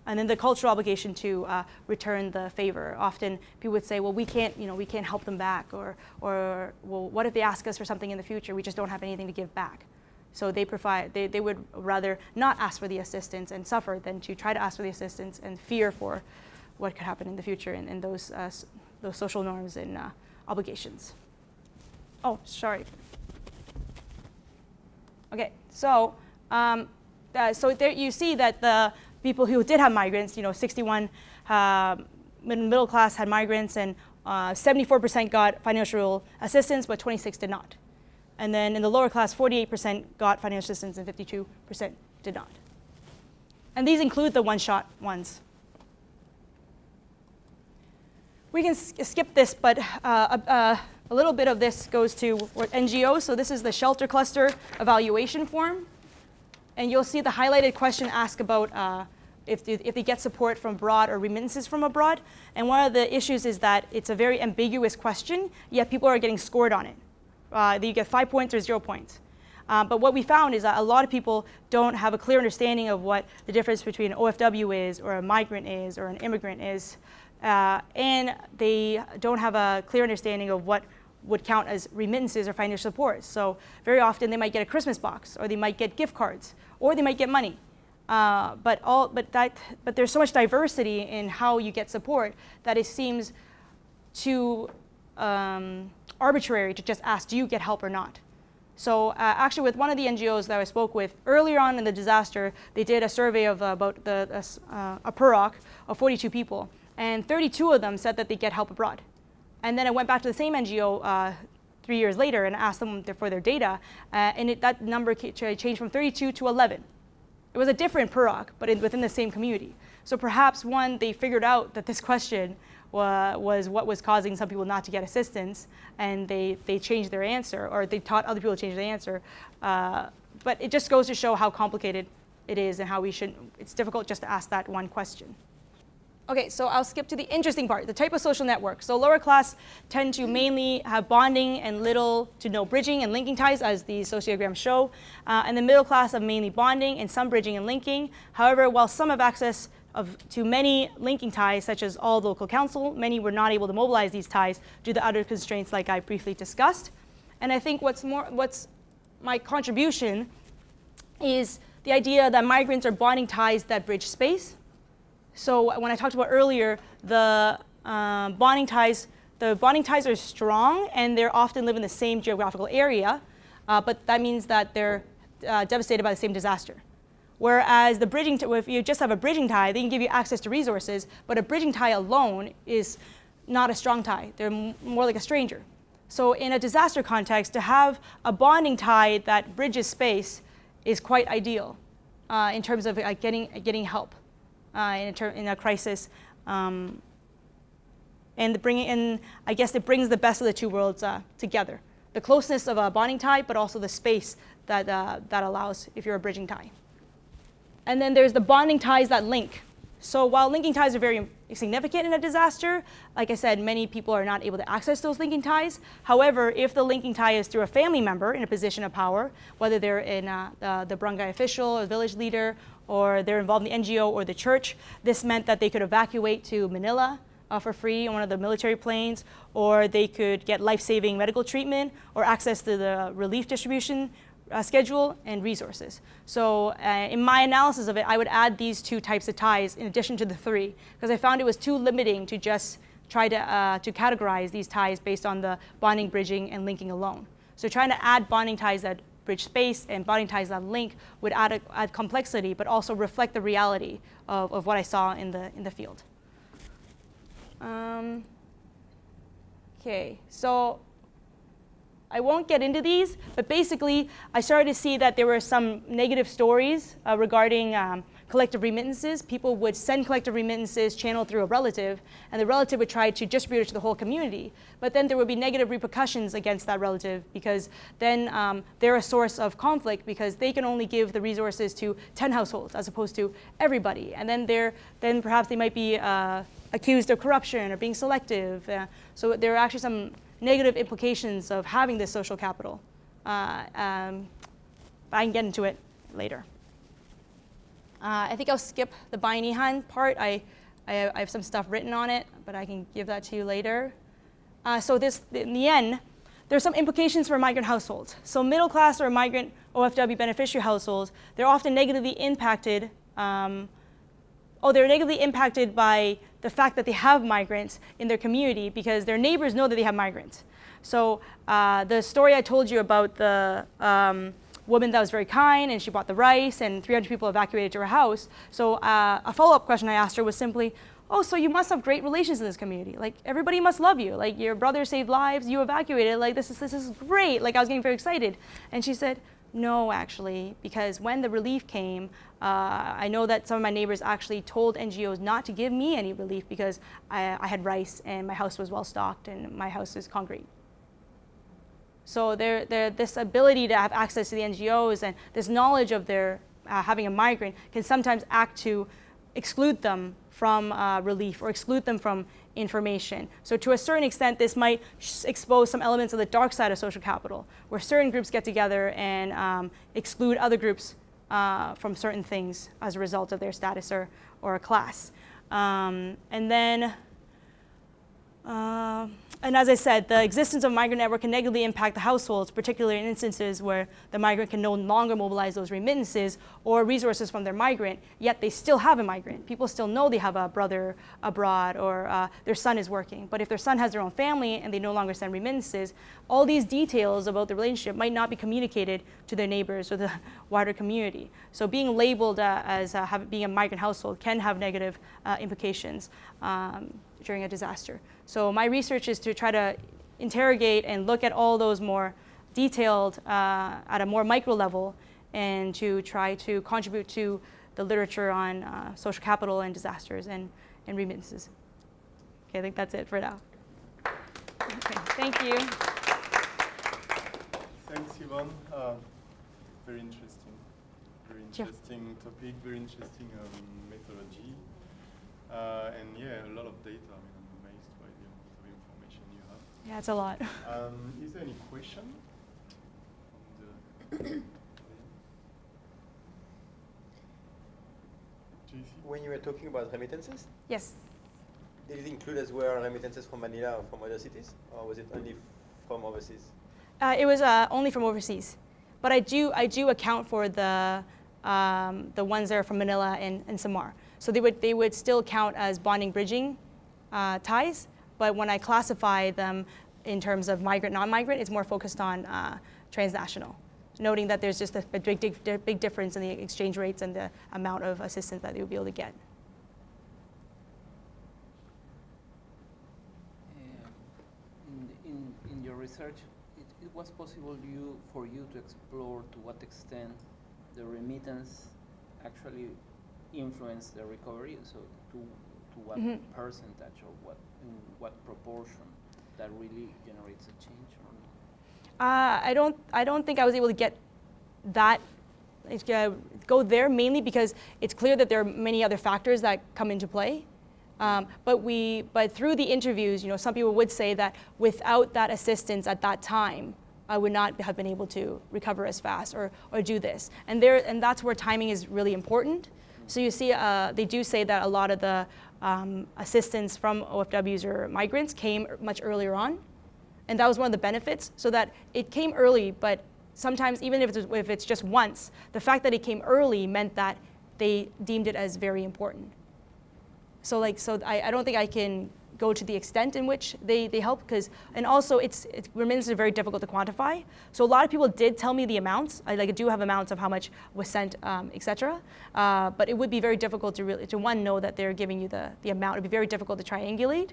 And then the cultural obligation to return the favor. Often people would say, well, we can't help them back, or well, what if they ask us for something in the future? We just don't have anything to give back. So they would rather not ask for the assistance and suffer than to try to ask for the assistance and fear for what could happen in the future and those social norms and obligations. Oh, sorry. Okay, so so there you see that the people who did have migrants, 61 middle class had migrants, and 74% got financial assistance, but 26 did not. And then in the lower class, 48% got financial assistance and 52% did not. And these include the one-shot ones. We can skip this, but a little bit of this goes to NGOs. So this is the shelter cluster evaluation form. And you'll see the highlighted question asked about if they get support from abroad or remittances from abroad. And one of the issues is that it's a very ambiguous question, yet people are getting scored on it. You get 5 points or 0 points. But what we found is that a lot of people don't have a clear understanding of what the difference between an OFW is, or a migrant is, or an immigrant is. And they don't have a clear understanding of what would count as remittances or financial support. So very often they might get a Christmas box, or they might get gift cards, or they might get money. But there's so much diversity in how you get support that it seems too arbitrary to just ask, do you get help or not? So actually with one of the NGOs that I spoke with earlier on in the disaster, they did a survey of about a PUROC of 42 people, and 32 of them said that they get help abroad. And then I went back to the same NGO 3 years later and asked them for their data, and that number changed from 32 to 11. It was a different PUROC, but within the same community. So perhaps they figured out that this question was what was causing some people not to get assistance, and they changed their answer, or they taught other people to change their answer. But it just goes to show how complicated it is and how it's difficult just to ask that one question. Okay, so I'll skip to the interesting part, the type of social network. So lower class tend to mainly have bonding and little to no bridging and linking ties, as the sociograms show. And the middle class have mainly bonding and some bridging and linking. However, while some have access to many linking ties, such as all local council, many were not able to mobilize these ties due to other constraints like I briefly discussed. And I think what's my contribution is the idea that migrants are bonding ties that bridge space. So when I talked about earlier, the bonding ties are strong, and they often live in the same geographical area, but that means that they're devastated by the same disaster. Whereas the bridging, if you just have a bridging tie, they can give you access to resources, but a bridging tie alone is not a strong tie. They're more like a stranger. So in a disaster context, to have a bonding tie that bridges space is quite ideal in terms of getting help in a crisis. And I guess it brings the best of the two worlds together. The closeness of a bonding tie, but also the space that allows if you're a bridging tie. And then there's the bonding ties that link. So while linking ties are very significant in a disaster, like I said, many people are not able to access those linking ties. However, if the linking tie is through a family member in a position of power, whether they're in the barangay official, a village leader, or they're involved in the NGO or the church, this meant that they could evacuate to Manila for free on one of the military planes, or they could get life-saving medical treatment or access to the relief distribution schedule and resources. So in my analysis of it, I would add these 2 types of ties in addition to the 3, because I found it was too limiting to just try to categorize these ties based on the bonding, bridging, and linking alone. So trying to add bonding ties that bridge space and bonding ties that link would add complexity, but also reflect the reality of what I saw in the field. Okay, so I won't get into these, but basically I started to see that there were some negative stories regarding collective remittances. People would send collective remittances channeled through a relative, and the relative would try to distribute it to the whole community. But then there would be negative repercussions against that relative, because then they're a source of conflict, because they can only give the resources to 10 households as opposed to everybody. And then perhaps they might be accused of corruption or being selective. So there are actually some negative implications of having this social capital. But I can get into it later. I think I'll skip the Bayanihan part. I have some stuff written on it, but I can give that to you later. So in the end, there's some implications for migrant households. So middle class or migrant OFW beneficiary households, they're often negatively impacted. They're negatively impacted by the fact that they have migrants in their community, because their neighbors know that they have migrants. So the story I told you about the woman that was very kind and she bought the rice and 300 people evacuated to her house. So a follow-up question I asked her was simply, oh, so you must have great relations in this community. Like, everybody must love you. Like, your brother saved lives, you evacuated. Like, this is great. Like, I was getting very excited. And she said, no, actually, because when the relief came, I know that some of my neighbors actually told NGOs not to give me any relief because I had rice and my house was well stocked and my house is concrete. So this ability to have access to the NGOs and this knowledge of their having a migrant can sometimes act to exclude them from relief or exclude them from information. So to a certain extent, this might expose some elements of the dark side of social capital, where certain groups get together and exclude other groups from certain things as a result of their status or a class. And as I said, the existence of a migrant network can negatively impact the households, particularly in instances where the migrant can no longer mobilize those remittances or resources from their migrant, yet they still have a migrant. People still know they have a brother abroad or their son is working. But if their son has their own family and they no longer send remittances, all these details about the relationship might not be communicated to their neighbors or the wider community. So being labeled as being a migrant household can have negative implications during a disaster. So my research is to try to interrogate and look at all those more detailed at a more micro level, and to try to contribute to the literature on social capital and disasters and remittances. Okay, I think that's it for now. Okay, thank you. Thanks, Yvonne. Very interesting. Very interesting topic, very interesting methodology. And yeah, a lot of data. I mean, I'm amazed by the amount of information you have. Yeah, it's a lot. Is there any question from the JC? When you were talking about remittances, Yes. did it include as well remittances from Manila or from other cities, or was it only from overseas? It was only from overseas, but I do account for the ones that are from Manila and Samar. So they would still count as bonding bridging ties, but when I classify them in terms of migrant, non-migrant, it's more focused on transnational, noting that there's just a big difference in the exchange rates and the amount of assistance that they would be able to get. In your research, it was possible for you to explore to what extent the remittance actually influenced the recovery, so to what percentage or in what proportion that really generates a change or not? I don't think I was able to get that go there, mainly because it's clear that there are many other factors that come into play. But through the interviews, some people would say that without that assistance at that time, I would not have been able to recover as fast or do this. And that's where timing is really important. So you see, they do say that a lot of the assistance from OFWs or migrants came much earlier on. And that was one of the benefits, so that it came early, but sometimes even if it's just once, the fact that it came early meant that they deemed it as very important. So I don't think I can go to the extent in which they help, because, and also remittances are very difficult to quantify. So a lot of people did tell me the amounts. I do have amounts of how much was sent, etc. But it would be very difficult to one, know that they're giving you the amount. It'd be very difficult to triangulate.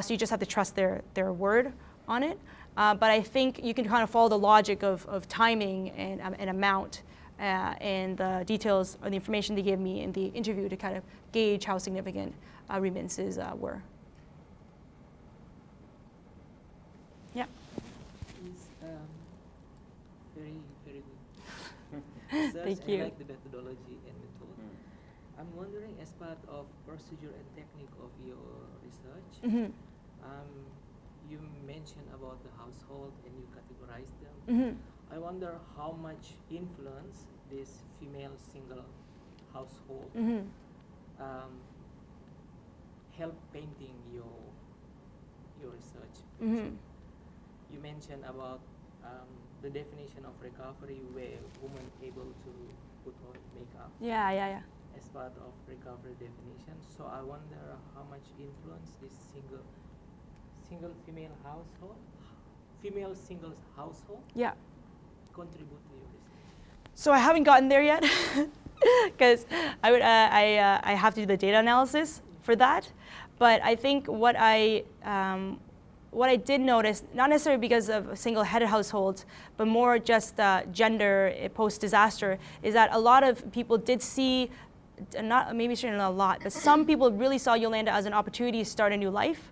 So you just have to trust their word on it. But I think you can kind of follow the logic of timing and amount and the details or the information they gave me in the interview to kind of gauge how significant remittances were. Yeah. It's very, very good. Thank I you. like the methodology and method. I'm wondering, as part of procedure and technique of your research, Mm-hmm. You mentioned about the household and you categorize them. Mm-hmm. I wonder how much influence this female single household Mm-hmm. help painting your research. Mm-hmm. You mentioned about the definition of recovery, where women able to put on makeup Yeah. as part of recovery definition. So I wonder how much influence this single female single household Yeah. contribute to your research. So I haven't gotten there yet, because I have to do the data analysis for that. But I think what I did notice, not necessarily because of single-headed households, but more just gender post-disaster, is that a lot of people did see, maybe not a lot, but some people really saw Yolanda as an opportunity to start a new life.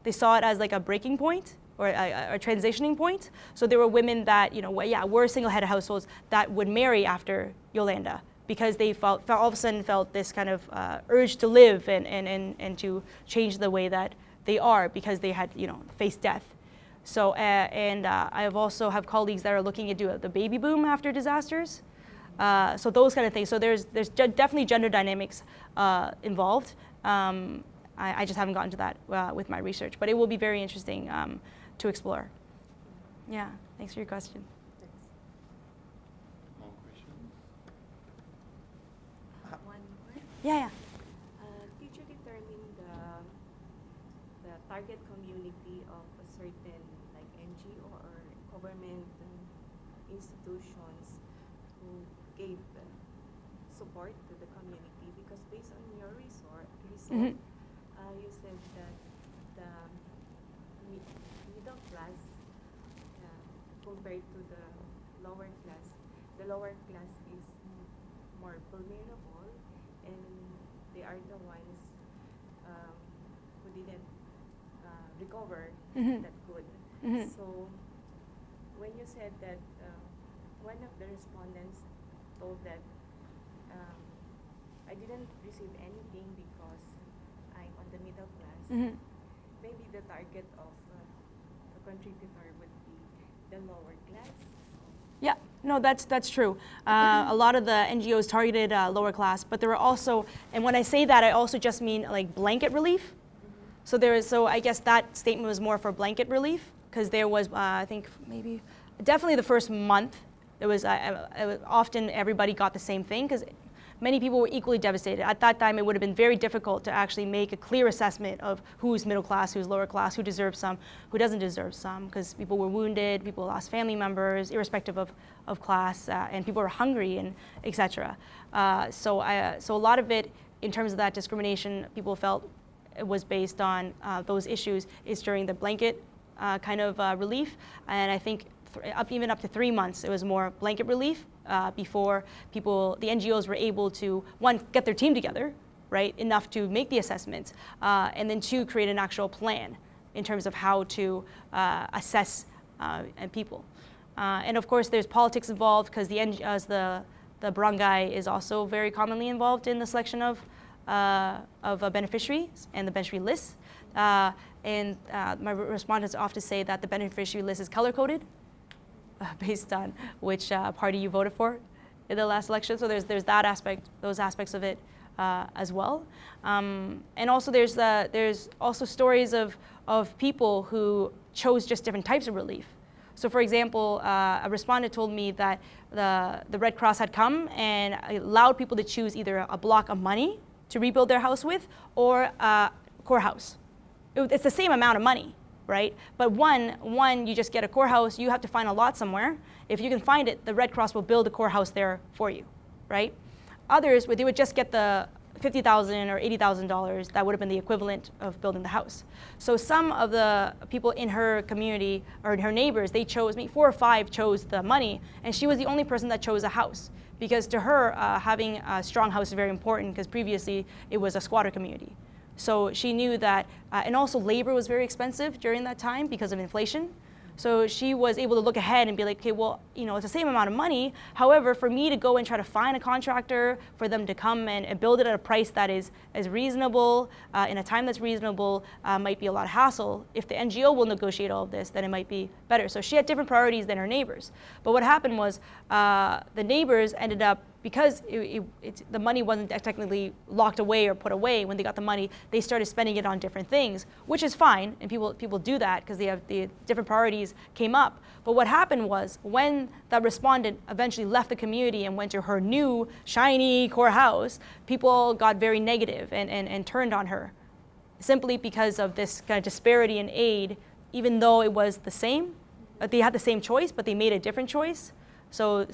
They saw it as like a breaking point or a transitioning point. So there were women that, were single-headed households that would marry after Yolanda, because they all of a sudden felt this kind of urge to live and to change the way that they are, because they had faced death. So I have also have colleagues that are looking into the baby boom after disasters. So those kind of things. So there's definitely gender dynamics involved. I just haven't gotten to that with my research, but it will be very interesting to explore. Yeah, thanks for your question. More questions? One more. Yeah. Did you determine the target community of a certain like NGO or government institutions who gave support to the community? Because based on your result, Mm-hmm. You said that the middle class compared to the lower class is more vulnerable, and they are the ones who didn't recover Mm-hmm. that good. Mm-hmm. So when you said that one of the respondents told that I didn't receive anything because I'm on the middle class, Mm-hmm. maybe the target of the contributor would be the lower class. Yeah, no, that's true. A lot of the NGOs targeted lower class, but there were also, and when I say that, I also just mean like blanket relief. Mm-hmm. So I guess that statement was more for blanket relief, because there was, I think maybe, definitely the first month, it was often everybody got the same thing, because many people were equally devastated. At that time, it would have been very difficult to actually make a clear assessment of who's middle class, who's lower class, who deserves some, who doesn't deserve some, because people were wounded, people lost family members, irrespective of class, and people were hungry, and etc. So a lot of it, in terms of that discrimination, people felt it was based on those issues is during the blanket kind of relief, and I think even up to 3 months, it was more blanket relief before the NGOs were able to, one, get their team together, right, enough to make the assessments, and then two, create an actual plan in terms of how to assess people. And of course, there's politics involved, because the barangay is also very commonly involved in the selection of beneficiaries and the beneficiary lists. And my respondents often say that the beneficiary list is color-coded, based on which party you voted for in the last election. So there's that aspect, those aspects of it as well. And also there's also stories of people who chose just different types of relief. So for example, a respondent told me that the Red Cross had come and allowed people to choose either a block of money to rebuild their house with or a core house. It's the same amount of money, right? But one, you just get a core house, you have to find a lot somewhere. If you can find it, the Red Cross will build a core house there for you, right? Others, they would just get the $50,000 or $80,000, that would have been the equivalent of building the house. So some of the people in her community, or her neighbors, they chose, maybe 4 or 5 chose the money, and she was the only person that chose a house. Because to her, having a strong house is very important, because previously it was a squatter community. So she knew that, and also labor was very expensive during that time because of inflation. So she was able to look ahead and be like, okay, well, it's the same amount of money. However, for me to go and try to find a contractor, for them to come and build it at a price that is reasonable, in a time that's reasonable, might be a lot of hassle. If the NGO will negotiate all of this, then it might be better. So she had different priorities than her neighbors. But what happened was the neighbors ended up, because the money wasn't technically locked away or put away when they got the money, they started spending it on different things, which is fine, and people do that because they have the different priorities came up. But what happened was, when that respondent eventually left the community and went to her new shiny core house, people got very negative and turned on her, simply because of this kind of disparity in aid, even though it was the same. They had the same choice, but they made a different choice. So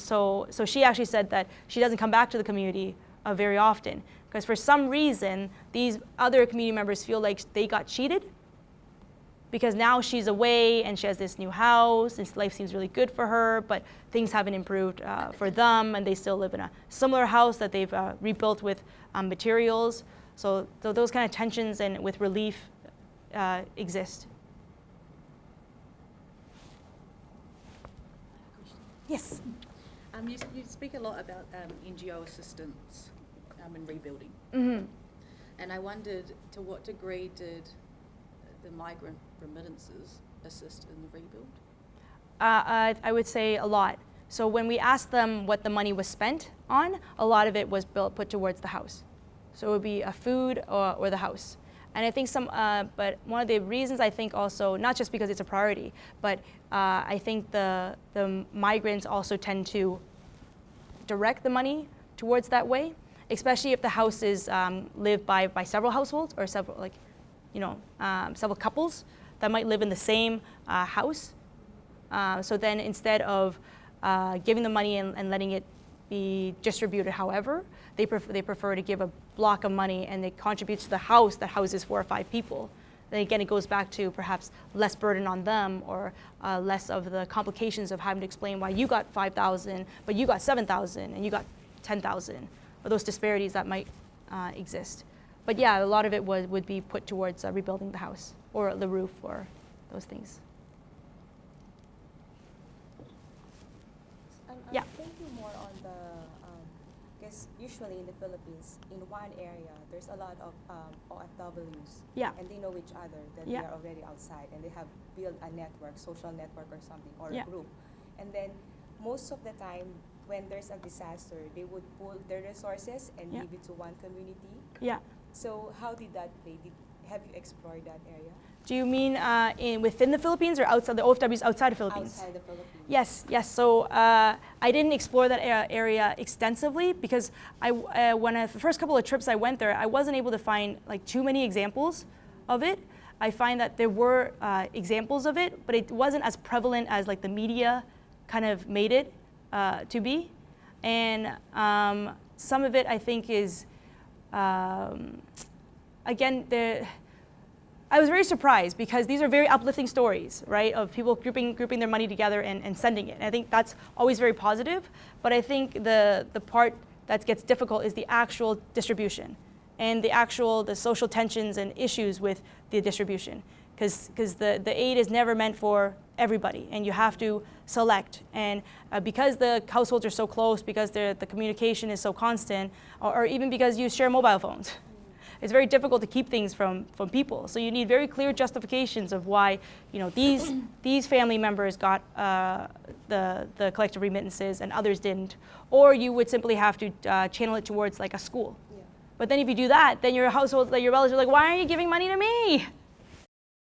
she actually said that she doesn't come back to the community very often, because for some reason these other community members feel like they got cheated, because now she's away and she has this new house and life seems really good for her, but things haven't improved for them, and they still live in a similar house that they've rebuilt with materials. So those kind of tensions and with relief exist. Yes. You speak a lot about NGO assistance in rebuilding. Mm-hmm. And I wondered, to what degree did the migrant remittances assist in the rebuild? I would say a lot. So when we asked them what the money was spent on, a lot of it was put towards the house. So it would be food or the house. And I think but one of the reasons, I think also, not just because it's a priority, but I think the migrants also tend to direct the money towards that way, especially if the house is lived by several households or several couples that might live in the same house. So then instead of giving the money and letting it be distributed however, they prefer to give a block of money, and it contributes to the house that houses 4 or 5 people. Then again, it goes back to perhaps less burden on them, or less of the complications of having to explain why you got 5,000, but you got 7,000, and you got 10,000, or those disparities that might exist. But yeah, a lot of it would be put towards rebuilding the house, or the roof, or those things. Yeah. I'm thinking more on the, because usually in the Philippines, in one area, there's a lot of OFWs. Yeah. And they know each other, that Yeah. they are already outside, and they have built a network, social network or something, or Yeah. a group. And then most of the time, when there's a disaster, they would pool their resources and Yeah. give it to one community. Yeah. So how did that play? Have you explored that area? Do you mean within the Philippines or outside the OFWs outside the Philippines? Outside the Philippines. Yes. So I didn't explore that area extensively, because the first couple of trips I went there, I wasn't able to find too many examples of it. I find that there were examples of it, but it wasn't as prevalent as the media kind of made it to be. And some of it, I think, is again, I was very surprised, because these are very uplifting stories, right, of people grouping their money together and sending it. And I think that's always very positive. But I think the part that gets difficult is the actual distribution, and the social tensions and issues with the distribution, because the aid is never meant for everybody, and you have to select. And because the households are so close, because the communication is so constant, or even because you share mobile phones, it's very difficult to keep things from people. So you need very clear justifications of why these family members got the collective remittances and others didn't. Or you would simply have to channel it towards a school. Yeah. But then if you do that, then your household, your relatives are like, why aren't you giving money to me?